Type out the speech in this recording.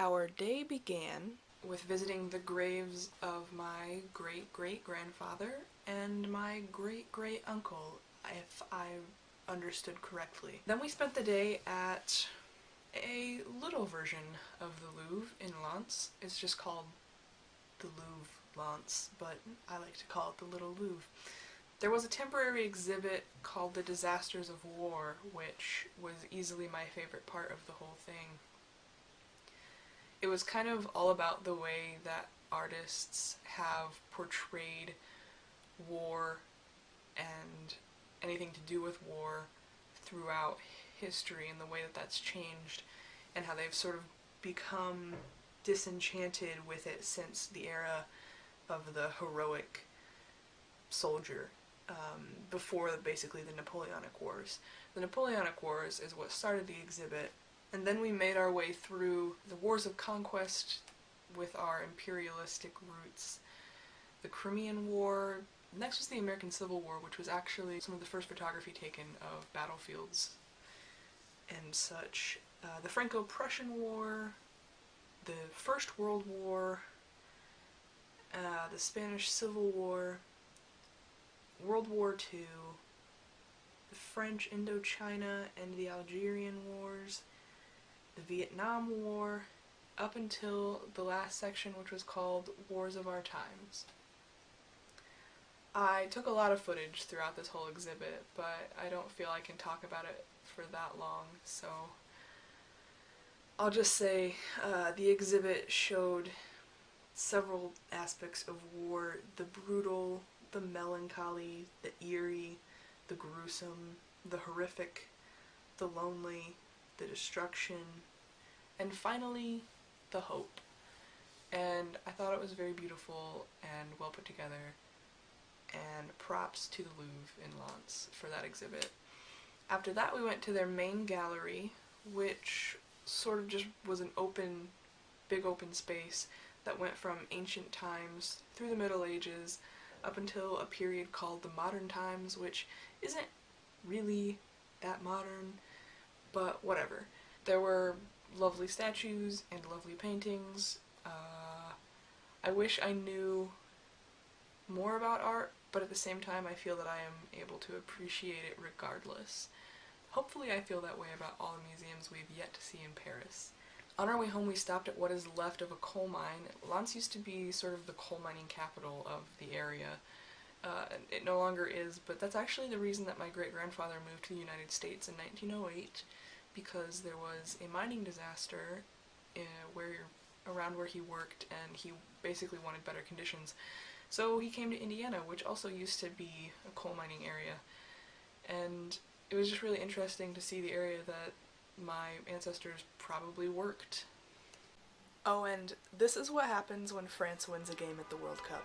Our day began with visiting the graves of my great-great-grandfather and my great-great-uncle, if I understood correctly. Then we spent the day at a little version of the Louvre in Lens. It's just called the Louvre Lens, but I like to call it the Little Louvre. There was a temporary exhibit called The Disasters of War, which was easily my favorite part of the whole thing. It was kind of all about the way that artists have portrayed war and anything to do with war throughout history, and the way that that's changed, and how they've sort of become disenchanted with it since the era of the heroic soldier, before basically the Napoleonic Wars. The Napoleonic Wars is what started the exhibit, and then we made our way through the wars of conquest with our imperialistic roots. The Crimean War. Next was the American Civil War, which was actually some of the first photography taken of battlefields and such. The Franco-Prussian War, the First World War, the Spanish Civil War, World War II, the French Indochina and the Algerian Wars, the Vietnam War, up until the last section, which was called Wars of Our Times. I took a lot of footage throughout this whole exhibit, but I don't feel I can talk about it for that long, so I'll just say the exhibit showed several aspects of war: the brutal, the melancholy, the eerie, the gruesome, the horrific, the lonely, the destruction, and finally, the hope. And I thought it was very beautiful and well put together, and props to the Louvre in Lens for that exhibit. After that, we went to their main gallery, which sort of just was an open, big open space that went from ancient times through the Middle Ages up until a period called the modern times, which isn't really that modern, but whatever. There were lovely statues and lovely paintings. I wish I knew more about art, but at the same time I feel that I am able to appreciate it regardless. Hopefully I feel that way about all the museums we've yet to see in Paris. On our way home, we stopped at what is left of a coal mine. Lens used to be sort of the coal mining capital of the area. It no longer is, but that's actually the reason that my great-grandfather moved to the United States in 1908, because there was a mining disaster around where he worked, and he basically wanted better conditions. So he came to Indiana, which also used to be a coal mining area, and it was just really interesting to see the area that my ancestors probably worked. Oh, and this is what happens when France wins a game at the World Cup.